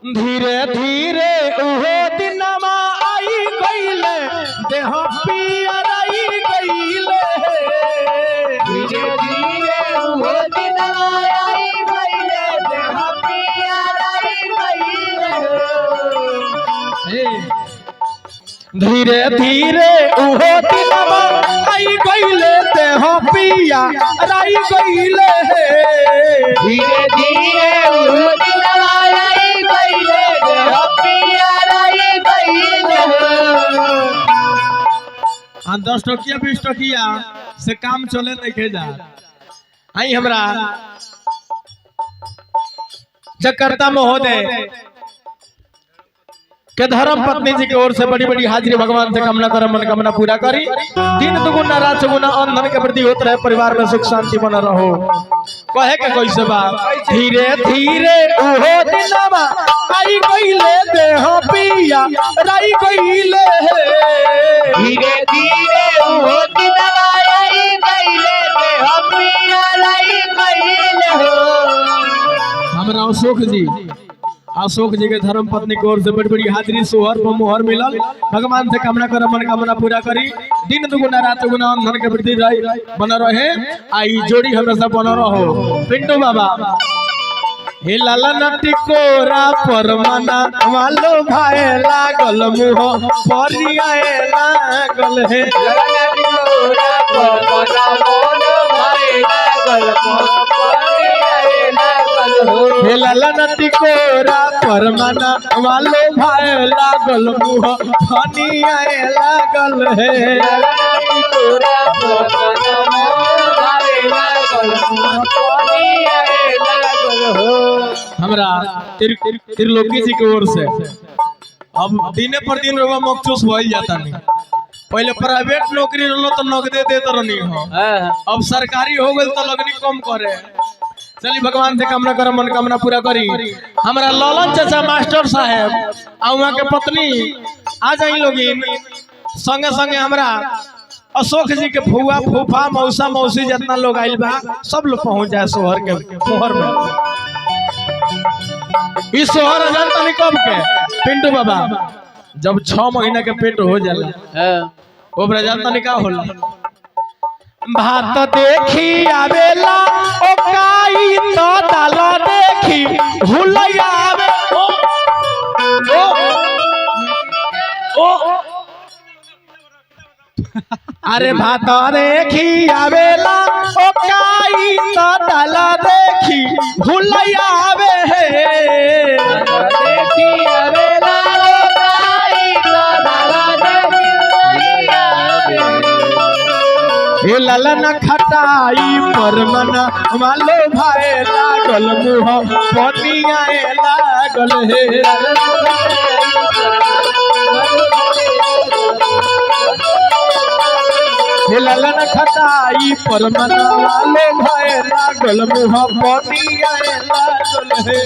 धीरे धीरे उहो दिनमा आई गईले देह पियराई गईले धीरे धीरे उहो दिनमा आई गईले देह पियराई गईले धीरे धीरे उहो दिनमा आई गईले देह पियराई गईले धीरे धीरे उहो दिनमा आई गईले देह पियराई गईले 10 टकिया 20 टकिया से काम चले देखे जा आई हमरा जकर्ता महोदय के धर्म पत्नी जी की ओर से बड़ी बड़ी हाजिरी भगवान से कामना कर मनोकामना पूरा करी दिन दुगुना रात चौगुना अंधन के प्रति होत रहे परिवार में सुख शांति बना रहो कहे के कैसे बा धीरे धीरे उहो दिनमा आई गईले देह पिया राई गईले धीरे धीरे उहो दिनमा आई गईले देह पियराई गईले हमरा अशोक जी के धर्म पत्नी की ओर से बड़ी बड़ी हाजिरी सोहर पर मोहर मिलल भगवान से कामना कर मनोकामना पूरा करी दिन दुगुना रात चौगुना अंधन के प्रति बना रहे आई जोड़ी हमरा सब बना रहो पिंटू बाबा हे लाला नटी कोरा परमाना मालो भाए लागल मुह परियाए लागल हे हे लाला नटी कोरा परमाना मालो भाए लागल मुह परियाए लागल हे हमरा त्रिलोकी जी की ओर से अब दिने पर दिन रोगा मखचूस भइल जाता नहीं पहले प्राइवेट नौकरी रहलो तो नगदे देत रहनी हो अब सरकारी हो गइल तो लगनी कम करे चली भगवान से कामना कर मनोकामना पूरा करी हमरा ललन चाचा मास्टर साहब आ वहां के पत्नी आ जाई लोगिन संगे संगे हमरा अशोक जी के फुआ फूफा मौसा मौसी जितना लोग आइल बा सब लोग पहुंच जाए सोहर में इस सोहर हजार तनी कब के पिंटू बाबा जब 6 महीना के पेट हो जाला वो ब्रजा तनी का होला भात देखी आवेला ओ काई तो दाल देखी भूलैया आवे ओ अरे भात देखी आवेला ओ काई तो दाल देखी भूलैया आवे देखी आवेला ओ काई तो दाल देखी हे ललन खटाई परमना मालो भाए लागल मुह पनियाए लागल हे हे ललन खटाई परमना मालो भाए लागल मुह पनियाए लागल हे